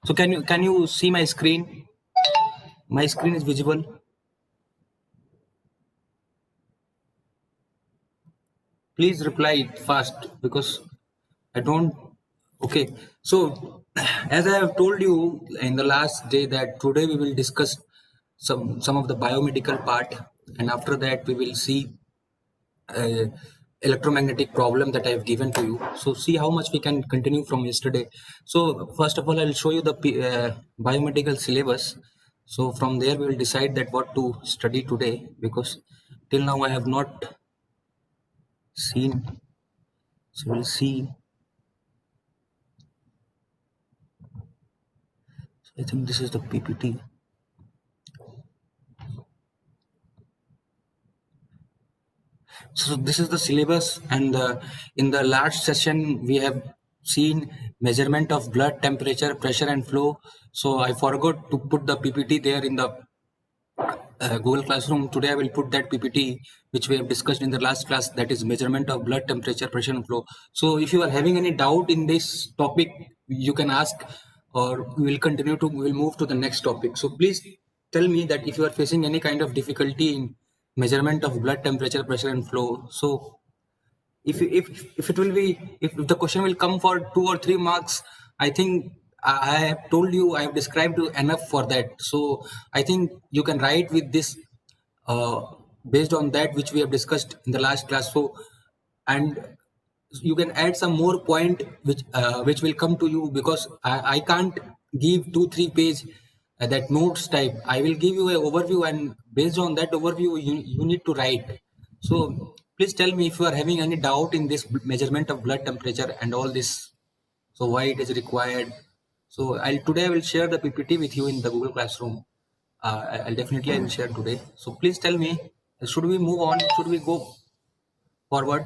So can you see my screen? My screen is visible. Please reply it fast because I don't. Okay. So as I have told you in the last day that today we will discuss some of the biomedical part, and after that we will see uh, electromagnetic problem that I have given to you. So see how much we can continue from yesterday. So first of all, I'll show you the biomedical syllabus. So from there we will decide that what to study today because till now I have not seen. So we'll see. I think this is the PPT. So this is the syllabus, and in the last session we have seen measurement of blood temperature, pressure, and flow. So I forgot to put the PPT there in the Google Classroom. Today I will put that PPT which we have discussed in the last class, that is measurement of blood temperature, pressure, and flow. So if you are having any doubt in this topic, you can ask, or we will continue to we will move to the next topic. So please tell me that if you are facing any kind of difficulty in measurement of blood temperature, pressure, and flow. So if it will be, if the question will come for 2 or 3 marks, I think I have told you, I have described you enough for that. So I think you can write with this uh, based on that which we have discussed in the last class. So and you can add some more point which will come to you, because I can't give 2-3 page that notes type. I will give you an overview, and based on that overview you need to write. So please tell me if you are having any doubt in this measurement of blood temperature and all this. So why it is required. So today I will share the PPT with you in the Google Classroom. I will share today. So please tell me, should we move on? Should we go forward?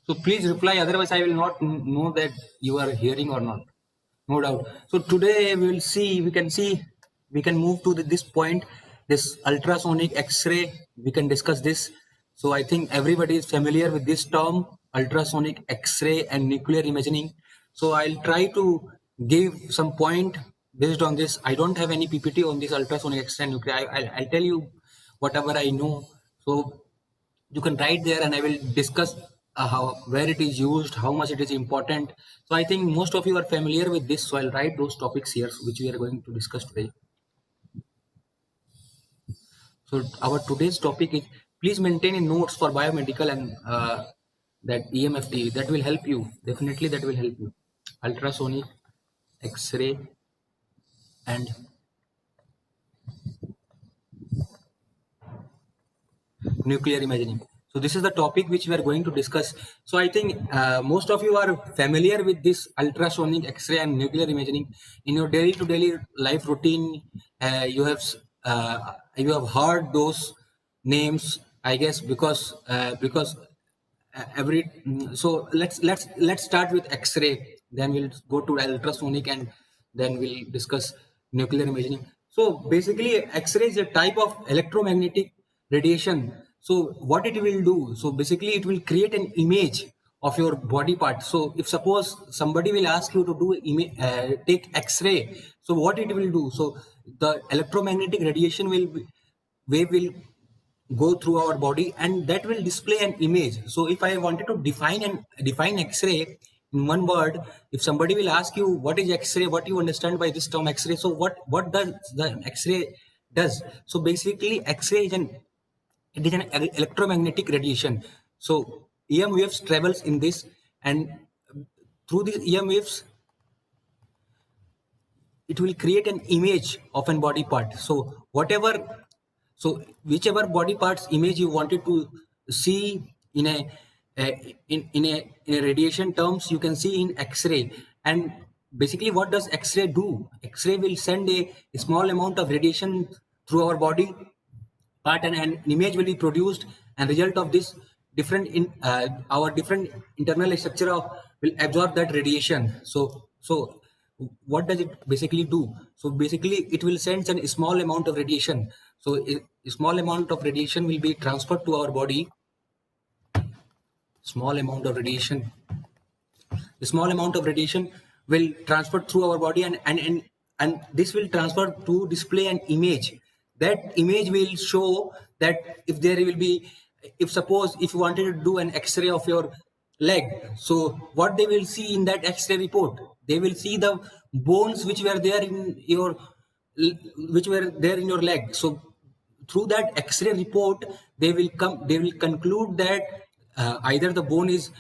So please reply, otherwise I will not know that you are hearing or not. No doubt. So today we can move to this point, this ultrasonic X-ray. We can discuss this. So I think everybody is familiar with this term, ultrasonic X-ray and nuclear imaging. So I'll try to give some point based on this. I don't have any PPT on this ultrasonic X-ray and nuclear. I'll tell you whatever I know. So you can write there, and I will discuss how, where it is used, how much it is important. So I think most of you are familiar with this, so I'll write those topics here which we are going to discuss today. So our today's topic is, please maintain in notes for biomedical and that EMFT. That will help you, definitely that will help you. Ultrasonic, X-ray, and nuclear imaging. So this is the topic which we are going to discuss. So I think most of you are familiar with this ultrasonic, X-ray, and nuclear imaging in your daily to daily life routine. You have heard those names, I guess, because so let's start with X-ray, then we'll go to ultrasonic, and then we'll discuss nuclear imaging. So basically X-ray is a type of electromagnetic radiation. So what it will do, so basically it will create an image of your body part. So if suppose somebody will ask you to do take X-ray, so what it will do, so the electromagnetic radiation wave will go through our body, and that will display an image. So if I wanted to define X-ray in one word, if somebody will ask you what is X-ray, what you understand by this term X-ray, so what does the X-ray does? So basically X-ray is an electromagnetic radiation. So EM waves travels in this, and through these EM waves it will create an image of an body part. So whichever body parts image you wanted to see in a radiation terms, you can see in X-ray. And basically what does X-ray do? X-ray will send a small amount of radiation through our body part, and an image will be produced, and result of this different in our different internal structure will absorb that radiation. So what does it basically do? So basically it will send a small amount of radiation. So a small amount of radiation will be transferred to our body. small amount of radiation the small amount of radiation will transfer through our body, and this will transfer to display an image. That image will show that if there will be, if suppose if you wanted to do an x-ray of your leg, so what they will see in that x-ray report, they will see the bones which were there in your leg. So through that x-ray report, they will conclude that either the bone is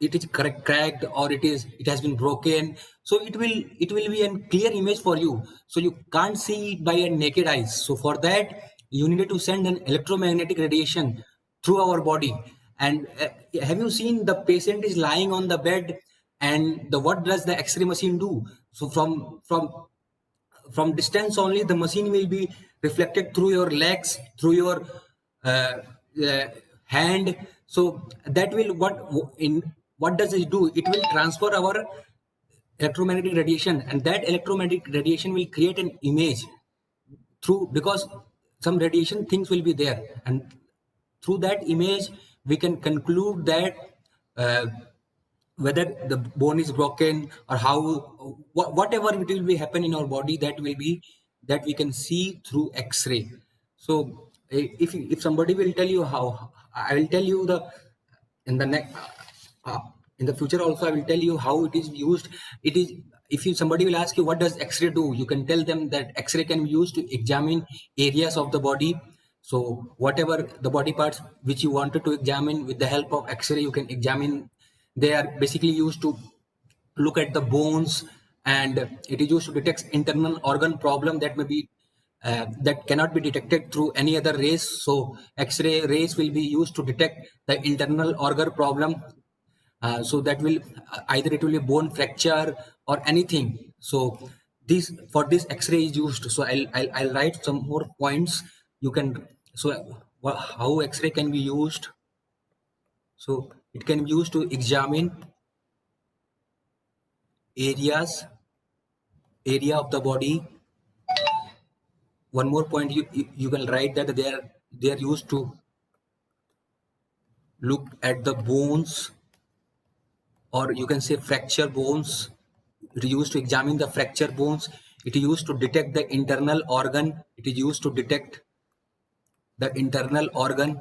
it is cracked, or it has been broken. So it will be a clear image for you, so you can't see it by a naked eyes. So for that you needed to send an electromagnetic radiation through our body. And have you seen the patient is lying on the bed, and the what does the x-ray machine do? So from distance only, the machine will be reflected through your legs, through your uh, uh, hand. So that will what does it do? It will transfer our electromagnetic radiation, and that electromagnetic radiation will create an image through, because some radiation things will be there, and through that image we can conclude that uh, whether the bone is broken, or how whatever it will be happen in our body, that will be that we can see through x-ray. So if somebody will tell you how, I will tell you the in the next in the future also, I will tell you how it is used. It is, if you somebody will ask you what does x-ray do, you can tell them that x-ray can be used to examine areas of the body. So whatever the body parts which you wanted to examine, with the help of x-ray you can examine. They are basically used to look at the bones, and it is used to detect internal organ problem that may be that cannot be detected through any other rays. So x-ray rays will be used to detect the internal organ problem. So that will either it will be bone fracture or anything. So this, for this x-ray is used. So I'll write some more points. You can, so how x-ray can be used. So it can be used to examine areas area of the body. One more point, you can write that they are used to look at the bones, or you can say fracture bones. It is used to examine the fracture bones. It is used to detect the internal organ. It is used to detect the internal organ.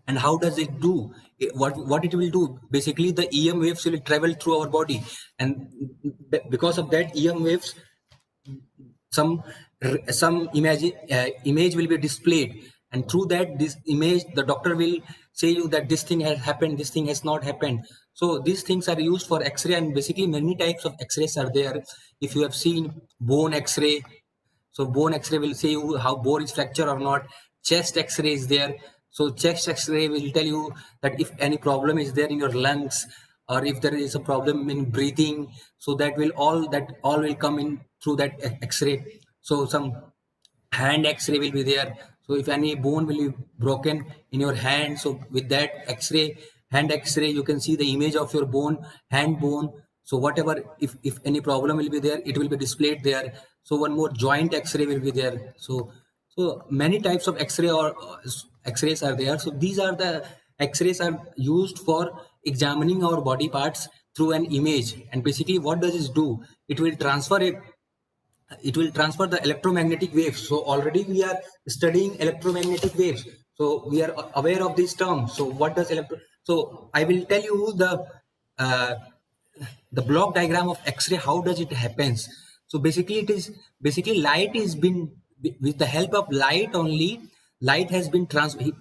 And how does it do? What it will do, basically the em waves will travel through our body, and because of that em waves, some image will be displayed, and through that this image the doctor will say you that this thing has happened, this thing has not happened. So these things are used for x-ray, and basically many types of x-rays are there. If you have seen bone x-ray, so bone x-ray will say you how bone is fractured or not. Chest x-ray is there. So chest x-ray will tell you that if any problem is there in your lungs, or if there is a problem in breathing. So that all will come in through that x-ray. So some hand x-ray will be there. So if any bone will be broken in your hand, so with that x-ray, hand x-ray, you can see the image of your bone, hand bone. So whatever, if any problem will be there, it will be displayed there. So one more, joint x-ray will be there. So many types of x-ray or x-rays are there. So these are the x-rays are used for examining our body parts through an image. And basically what does it do? It will transfer the electromagnetic waves. So already we are studying electromagnetic waves, so we are aware of this term. So what does so I will tell you uh, the block diagram of x-ray, how does it happens. So basically it is, basically light is been, with the help of light only, light has been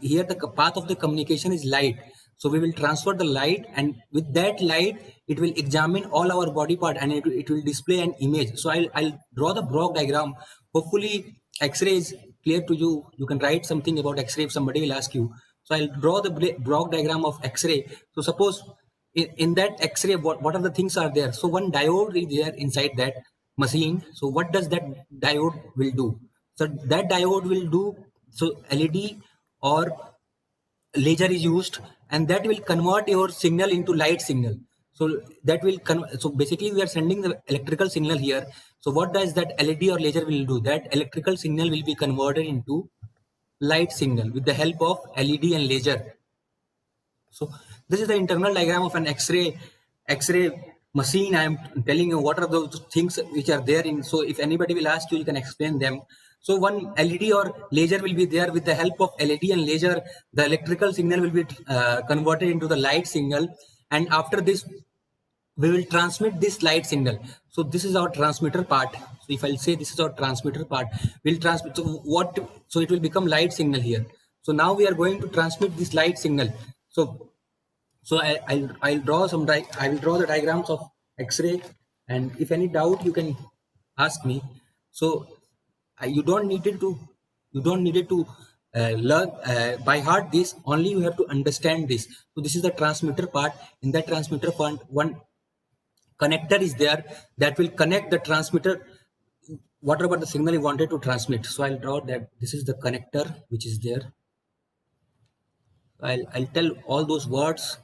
here the path of the communication is light. So we will transfer the light, and with that light it will examine all our body part, and it will display an image. So I'll draw the block diagram. Hopefully x-ray is clear to you. You can write something about x-ray if somebody will ask you. So I'll draw the block diagram of x-ray. So suppose in that x-ray, what are the things are there? So one diode is there inside that machine. So what does that diode will do? So that diode will do, so led or laser is used, and that will convert your signal into light signal. So that will so basically we are sending the electrical signal here. So what does that led or laser will do? That electrical signal will be converted into light signal with the help of LED and laser. So this is the internal diagram of an X-ray machine. I am telling you what are those things which are there in. So if anybody will ask you, you can explain them. So one LED or laser will be there. With the help of LED and laser, the electrical signal will be converted into the light signal. And after this, we will transmit this light signal. So this is our transmitter part. So if I'll say this is our transmitter part, we'll transmit. So what? So it will become light signal here. So now we are going to transmit this light signal. So I'll draw I will draw the diagrams of X-ray, and if any doubt you can ask me. So you don't need it to learn by heart this. Only you have to understand this. So this is the transmitter part. In that transmitter part, one connector is there that will connect the transmitter whatever the signal you wanted to transmit. So I'll draw that. This is the connector which is there. I'll tell all those words.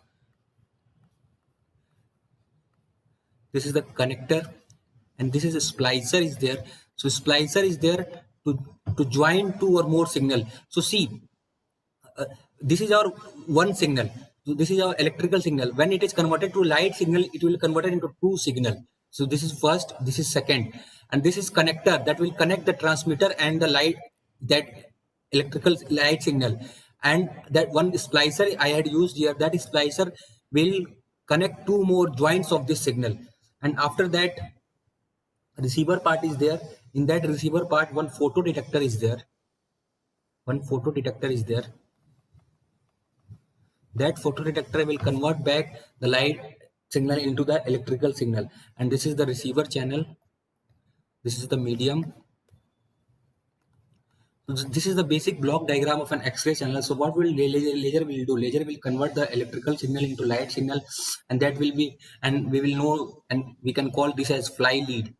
This is the connector, and this is a splicer is there. So splicer is there to join two or more signal. So see, this is our one signal. So this is our electrical signal. When it is converted to light signal, it will convert it into two signal. So this is first, this is second, and this is connector that will connect the transmitter and the light, that electrical light signal. And that one splicer I had used here, that splicer will connect two more joints of this signal. And after that, receiver part is there. In that receiver part, one photo detector is there. One photo detector is there. That photo detector will convert back the light signal into the electrical signal. And this is the receiver channel. This is the medium. So this is the basic block diagram of an X-ray channel. So what will laser will do? Laser will convert the electrical signal into light signal, and that will be, and we will know, and we can call this as fly lead.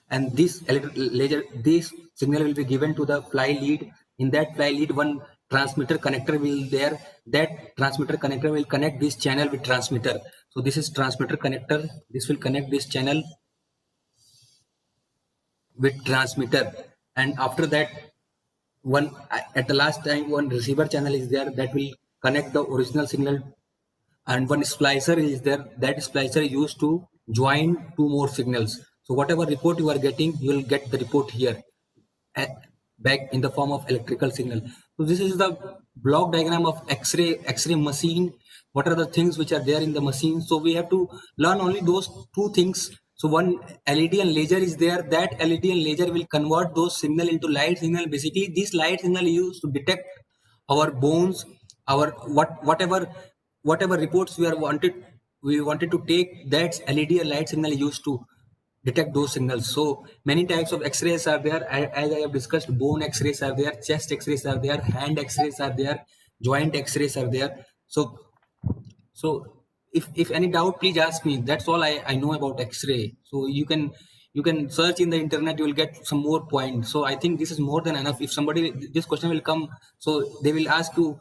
And this laser, this signal will be given to the fly lead. In that fly lead, one transmitter connector will there. That transmitter connector will connect this channel with transmitter. So this is transmitter connector. This will connect this channel with transmitter. And after that, one at the last time, one receiver channel is there that will connect the original signal, and one splicer is there. That splicer is used to join two more signals. So whatever report you are getting, you will get the report here back in the form of electrical signal. So this is the block diagram of X-ray machine. What are the things which are there in the machine? So we have to learn only those two things. So one LED and laser is there. That LED and laser will convert those signal into light signal. Basically, this light signal is used to detect our bones, our whatever reports we wanted to take. That's LED or light signal used to detect those signals. So many types of X-rays are there. As I have discussed, bone X-rays are there, chest X-rays are there, hand X-rays are there, joint X-rays are there. So if any doubt, please ask me. That's all I know about X-ray. So you can search in the internet, you will get some more points. So I think this is more than enough. If somebody, this question will come, so they will ask you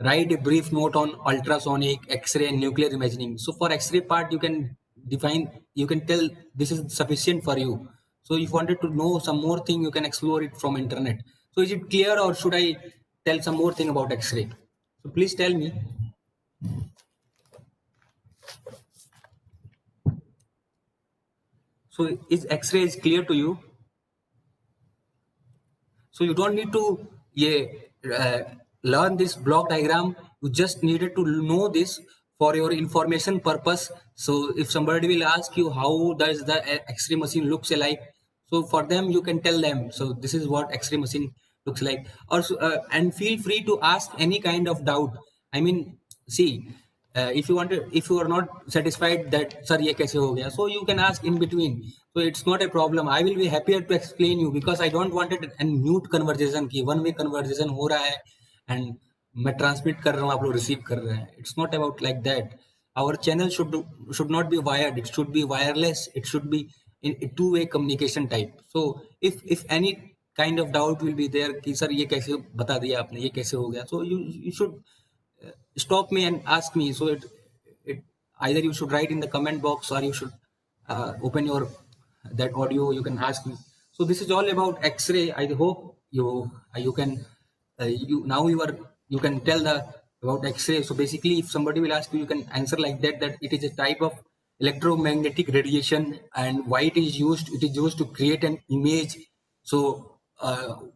write a brief note on ultrasonic, X-ray, and nuclear imaging. So for X-ray part, you can define, you can tell this is sufficient for you. So if you wanted to know some more thing, you can explore it from internet. So is it clear, or should I tell some more thing about X-ray? So please tell me. So is X-ray is clear to you? So you don't need to uh, learn this block diagram. You just needed to know this for your information purpose. So if somebody will ask you how does the X-ray machine looks like, so for them you can tell them. So this is what X-ray machine looks like. Also, and feel free to ask any kind of doubt. I mean, see, if you want to, if you are not satisfied that sir ye kaise ho gaya, so you can ask in between. So it's not a problem. I will be happier to explain you, because I don't want it and mute conversation की one way conversation हो रहा है and मैं transmit कर रहा हूँ, आप लोग receive कर रहे हैं. It's not about like that. Our channel should not be wired. It should be wireless. It should be in a two-way communication type. So if any kind of doubt will be there कि sir ये कैसे बता दिया आपने, ये कैसे हो गया, so you should stop me and ask me. So it either you should write in the comment box, or you should open your that audio, you can ask me. So this is all about X-ray. I hope you can you now you can tell the about X-ray. So basically, if somebody will ask you, you can answer like that, that it is a type of electromagnetic radiation, and why it is used. It is used to create an image. So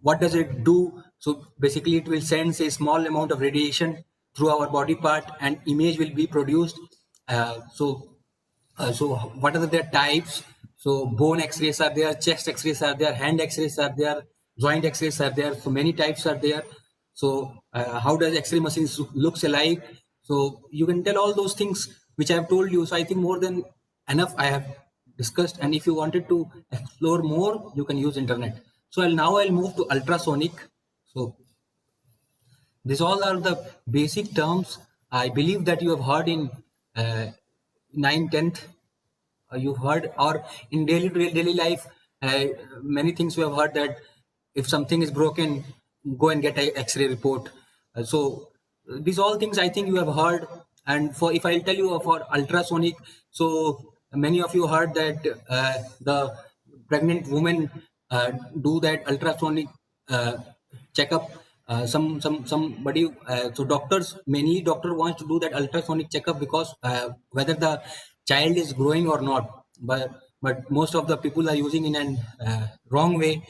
what does it do? So basically, it will send a small amount of radiation through our body part, and image will be produced. So what are their types? So bone X-rays are there, chest X-rays are there, hand X-rays are there, joint X-rays are there. So many types are there. So how does X-ray machines looks alike? So you can tell all those things which I have told you. So I think more than enough I have discussed. And if you wanted to explore more, you can use internet. So I'll move to ultrasonic. So these all are the basic terms I believe that you have heard in uh, 9th, 10th. You heard, or in daily life, many things you have heard, that if something is broken, go and get a X-ray report. So these all things I think you have heard. And for if I'll tell you for ultrasonic, so many of you heard that the pregnant women do that ultrasonic uh, checkup. Somebody, so doctors, mainly doctor wants to do that ultrasonic checkup because whether the child is growing or not. But most of the people are using in an wrong way.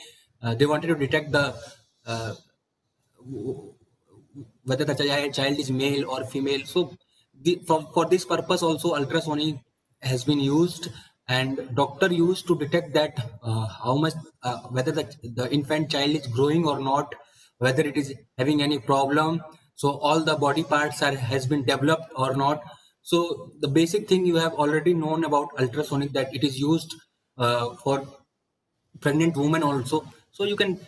They wanted to detect the uh, whether the child is male or female. So for this purpose also ultrasonic has been used, and doctor used to detect that how much whether the infant child is growing or not, whether it is having any problem. So all the body parts are has been developed or not. So the basic thing you have already known about ultrasonic, that it is used for pregnant woman also. So you can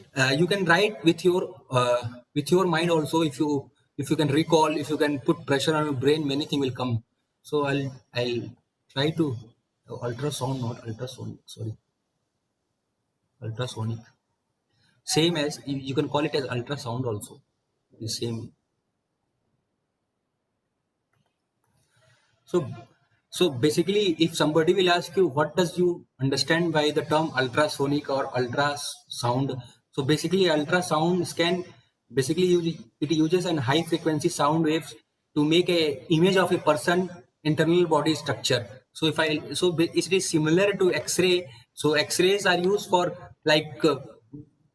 write with your mind also. If you can recall, if you can put pressure on your brain, many things will come. So I'll try to ultrasound, not ultrasonic, sorry, ultrasonic, same as you can call it as ultrasound also, the same. So, so basically, if somebody will ask you, what does you understand by the term ultrasonic or ultrasound? So basically, ultrasound scan basically it uses an high frequency sound waves to make a image of a person internal body structure. So it is similar to X-ray. So X-rays are used for like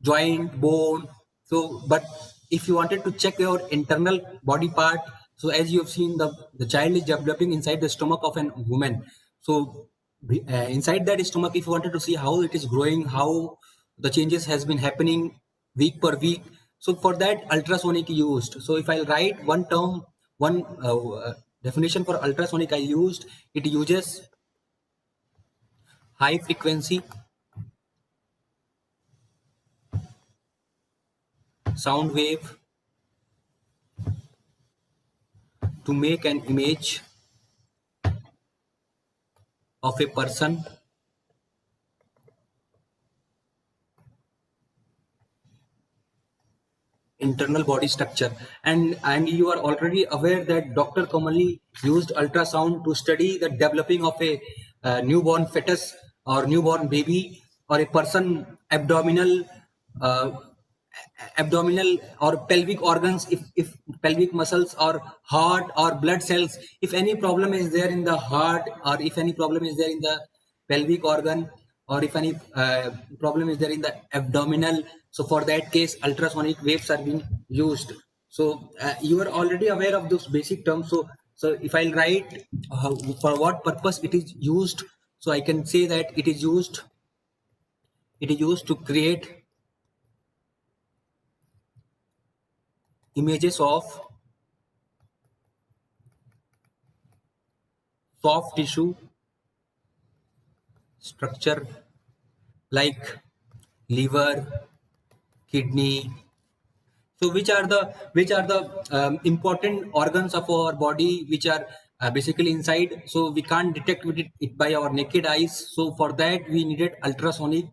joint, bone. So, but if you wanted to check your internal body part, so as you have seen, the child is developing inside the stomach of a woman. So inside that stomach, if you wanted to see how it is growing, how the changes has been happening week per week, so for that ultrasonic used. So if I write one term, one definition for ultrasonic I used, it uses high frequency sound wave to make an image of a person internal body structure. And you are already aware that doctor commonly used ultrasound to study the developing of a newborn fetus or newborn baby, or a person abdominal uh, abdominal or pelvic organs, if pelvic muscles or heart or blood cells, if any problem is there in the heart, or if any problem is there in the pelvic organ, or if any problem is there in the abdominal. So for that case, ultrasonic waves are being used. So you are already aware of those basic terms. So if I'll write for what purpose it is used, so I can say that it is used to create images of soft tissue structure like liver, kidney. So which are the important organs of our body which are basically inside. So we can't detect with it by our naked eyes. So for that we needed ultrasonic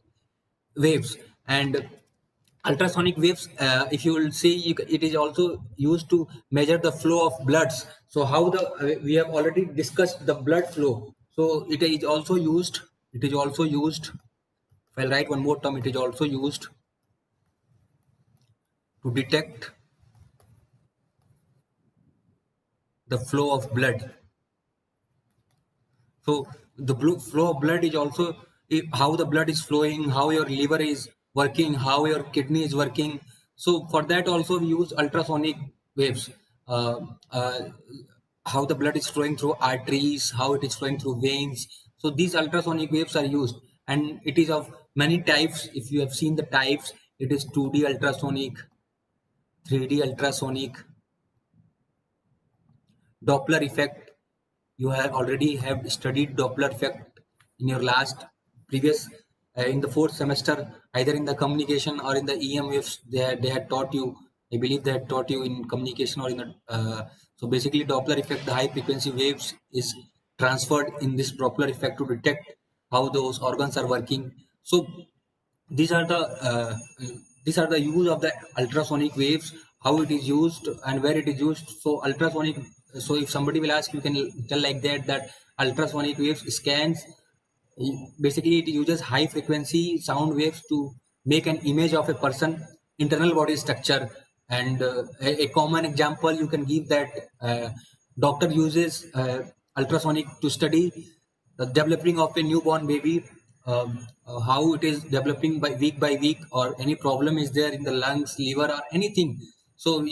waves. And ultrasonic waves, if you will see, it is also used to measure the flow of bloods. So how the we have already discussed the blood flow. So it is also used. It is also used. If I write one more term, it is also used to detect the flow of blood. So the flow of blood is also how the blood is flowing, how your liver is working, how your kidney is working. So for that also we use ultrasonic waves. uh, uh, how the blood is flowing through arteries, how it is flowing through veins. So these ultrasonic waves are used, and it is of many types. If you have seen the types, it is 2D ultrasonic, 3D ultrasonic, Doppler effect. You have already have studied Doppler effect in your last previous in the fourth semester, either in the communication or in the EM waves. They had taught you. I believe they had taught you in communication or in the. So basically, Doppler effect, the high frequency waves, is transferred in this Doppler effect to detect how those organs are working. So these are the these are the use of the ultrasonic waves, how it is used and where it is used. So ultrasonic, so if somebody will ask, you can tell like that ultrasonic waves scans. Basically it uses high frequency sound waves to make an image of a person internal body structure. And a common example you can give that doctor uses ultrasonic to study the developing of a newborn baby, how it is developing by week, or any problem is there in the lungs, liver, or anything. So,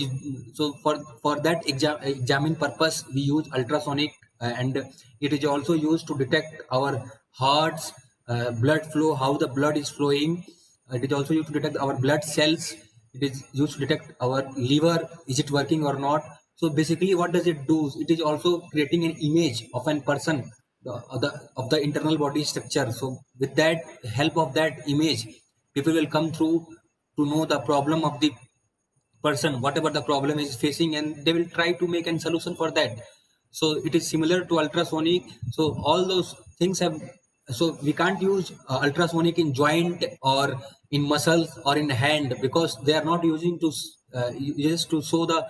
so for that examine purpose, we use ultrasonic, and it is also used to detect our heart's blood flow, how the blood is flowing. It is also used to detect our blood cells. It is used to detect our liver, is it working or not. So basically, what does it do? It is also creating an image of an person, of the internal body structure. So with that help of that image, people will come through to know the problem of the person, whatever the problem is facing, and they will try to make a solution for that. So it is similar to ultrasonic. So all those things have. So we can't use ultrasonic in joint or in muscles or in hand, because they are not using to just to show the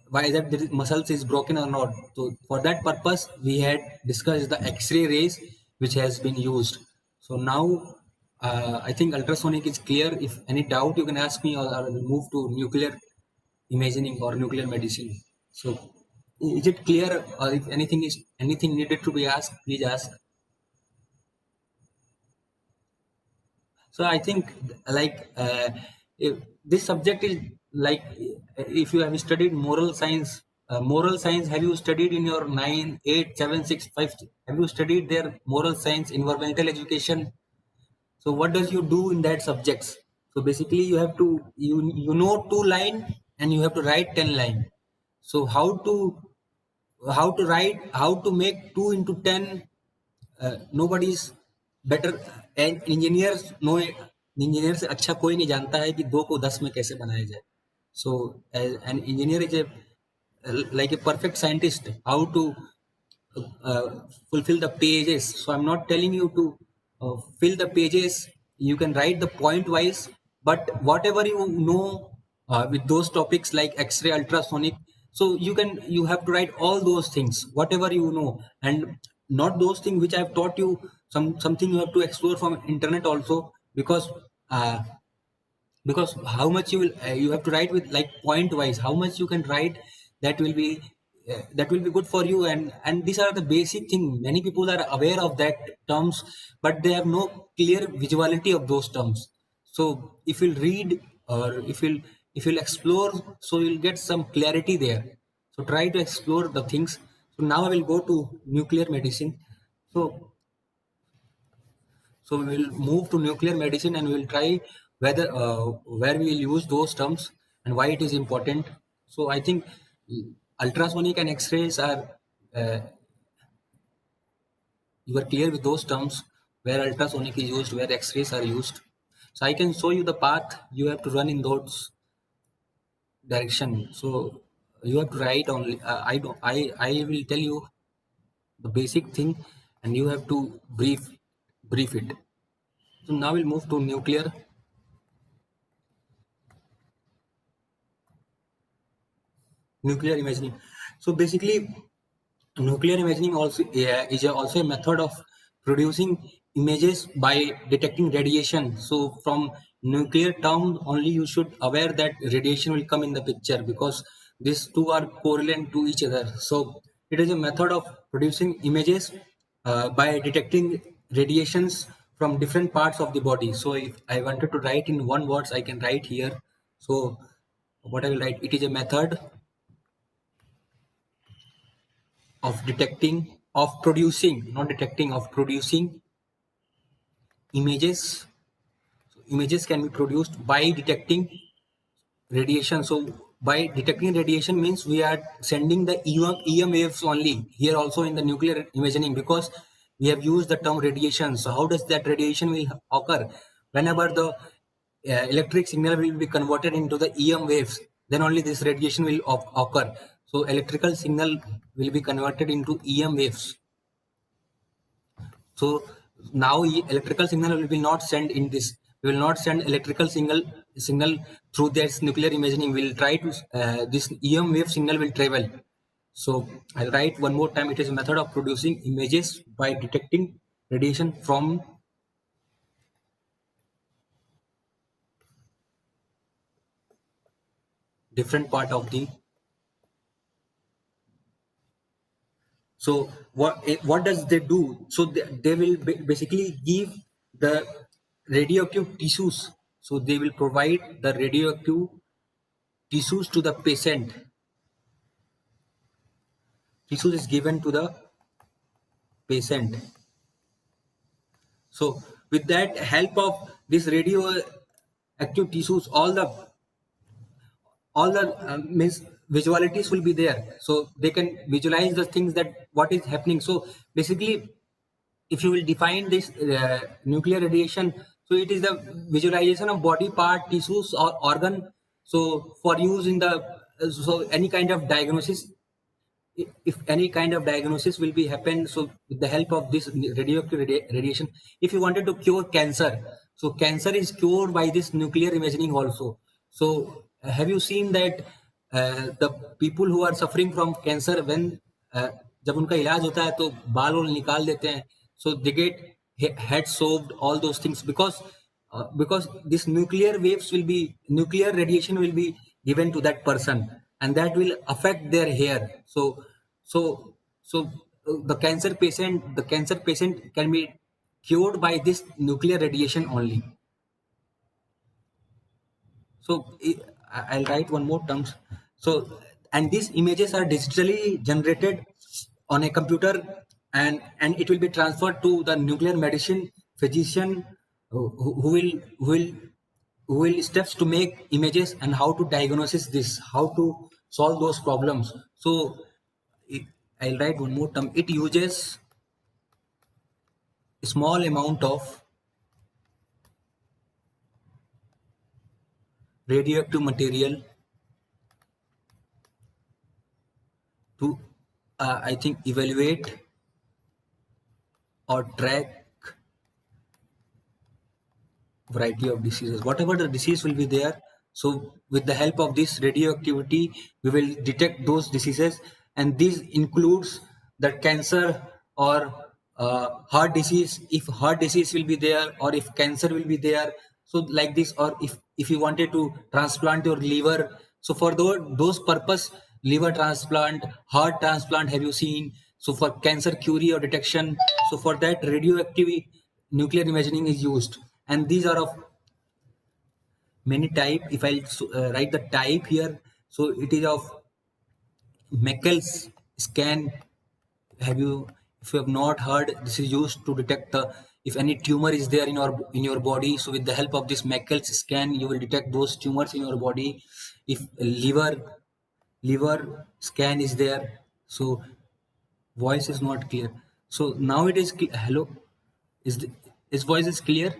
why that the muscles is broken or not. So for that purpose, we had discussed the X-ray rays, which has been used. So now I think ultrasonic is clear. If any doubt, you can ask me, or I will move to nuclear imaging or nuclear medicine. So is it clear, or if anything needed to be asked, please ask. So I think like if this subject is like, if you have studied moral science, have you studied in your 9, 8, 7, 6, 5? Have you studied their moral science, environmental education? So what does you do in that subjects? So basically you have to, you know, 2 line and you have to write 10 line. So how to write, how to make 2 into 10. Nobody's better. And engineers know, engineer से अच्छा कोई नहीं जानता है कि 2 को 10 में कैसे बनाया जाए. So an engineer is a like a perfect scientist, how to uh, fulfill the pages. So I'm not telling you to fill the pages. You can write the point wise, but whatever you know with those topics like X-ray, ultrasonic, so you have to write all those things, whatever you know, and not those things which I've taught you. Something you have to explore from internet also, uh, because how much you have to write with like point wise, how much you can write, that will be that will be good for you. And these are the basic thing. Many people are aware of that terms, but they have no clear visuality of those terms. So if you'll read, or if you'll explore, so you'll get some clarity there. So try to explore the things. So now I will go to nuclear medicine. So so we will move to nuclear medicine, and we will try whether where we will use those terms and why it is important. So I think ultrasonic and X-rays are, uh, you are clear with those terms, where ultrasonic is used, where X-rays are used. So I can show you the path you have to run in those direction. So you have to write only. I will tell you the basic thing, and you have to brief it. So now we'll move to nuclear imaging. So basically, nuclear imaging also is also a method of producing images by detecting radiation. So from nuclear term only you should aware that radiation will come in the picture, because these two are correlate to each other. So it is a method of producing images by detecting radiations from different parts of the body. So if I wanted to write in one words, I can write here. So what I will write, it is a method of detecting, of producing, not detecting, of producing images. So images can be produced by detecting radiation. So by detecting radiation means we are sending the EM waves only here also in the nuclear imaging, because we have used the term radiation. So how does that radiation will occur? Whenever the electric signal will be converted into the EM waves, then only this radiation will occur. So electrical signal will be converted into EM waves. So now electrical signal will be not send in this. We will not send electrical signal through this nuclear imaging. We will try to this EM wave signal will travel. So I'll write one more time. It is a method of producing images by detecting radiation from different part of the. So what does they do? So they will basically give the radioactive tissues. So they will provide the radioactive tissues to the patient. Tissues is given to the patient. So with that help of this radioactive tissues, all the means visualities will be there. So they can visualize the things that what is happening. So basically, if you will define this nuclear radiation, so it is the visualization of body part, tissues or organ. So for use in the so any kind of diagnosis, if any kind of diagnosis will be happen, so with the help of this radioactive radiation, if you wanted to cure cancer, so cancer is cured by this nuclear imaging also. So have you seen that the people who are suffering from cancer, when जब उनका इलाज होता है तो बाल वाल निकाल देते हैं, so they get head shaved, all those things, because this nuclear radiation will be given to that person, and that will affect their hair. So the cancer patient can be cured by this nuclear radiation only. So I'll write one more terms. So and these images are digitally generated on a computer, and it will be transferred to the nuclear medicine physician, who will who will who will steps to make images and how to diagnose this, how to solve those problems. So it, I'll write one more term. It uses a small amount of radioactive material to I think evaluate or track variety of diseases. Whatever the disease will be there, so with the help of this radioactivity, we will detect those diseases, and this includes the cancer or heart disease. If heart disease will be there, or if cancer will be there, so like this, or if you wanted to transplant your liver, so for those purpose, liver transplant, heart transplant, have you seen? So for cancer cure or detection, so for that radioactive nuclear imaging is used, and these are of many type. If I write the type here, so it is of Meckel's scan. Have you, if you have not heard, this is used to detect the if any tumor is there in your body. So with the help of this Meckel's scan, you will detect those tumors in your body. If liver scan is there, so voice is not clear. So now it is hello. Is the, his voice is clear?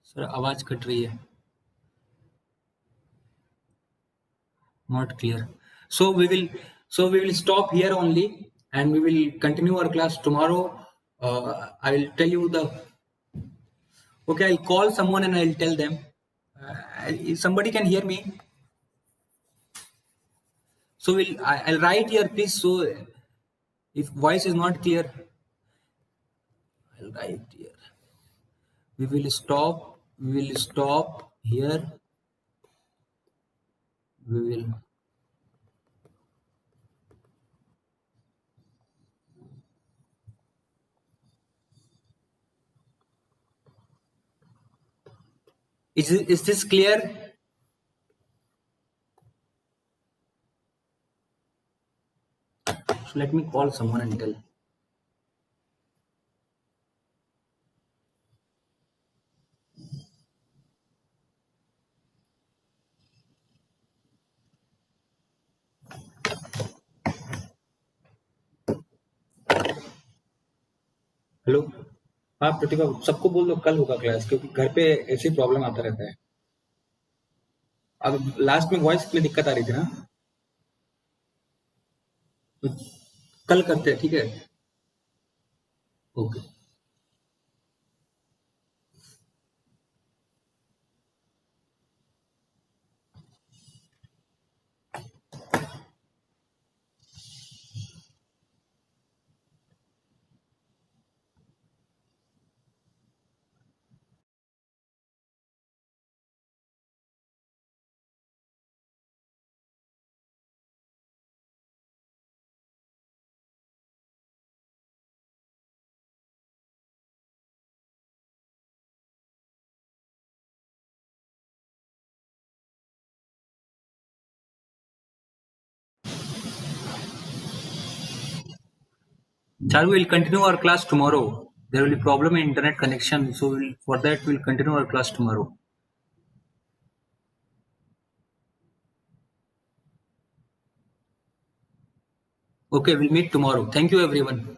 Sir आवाज cut रही है. Not clear. So we will stop here only, and we will continue our class tomorrow. I will tell you the. Okay, I'll call someone and I'll tell them. If somebody can hear me, so I'll write here, please. So if voice is not clear, I'll write here. We will stop here. We will. Is this clear? So let me call someone and tell. Hello. हाँ प्रतिभा, सबको बोल दो कल होगा class, क्योंकि घर पे ऐसी प्रॉब्लम आता रहता है। अब लास्ट में वॉइस के लिए दिक्कत आ रही थी ना, तो कल करते हैं, ठीक है? Okay. Charu, we'll continue our class tomorrow. There will be problem in internet connection, so for that we'll continue our class tomorrow. Okay, we'll meet tomorrow. Thank you, everyone.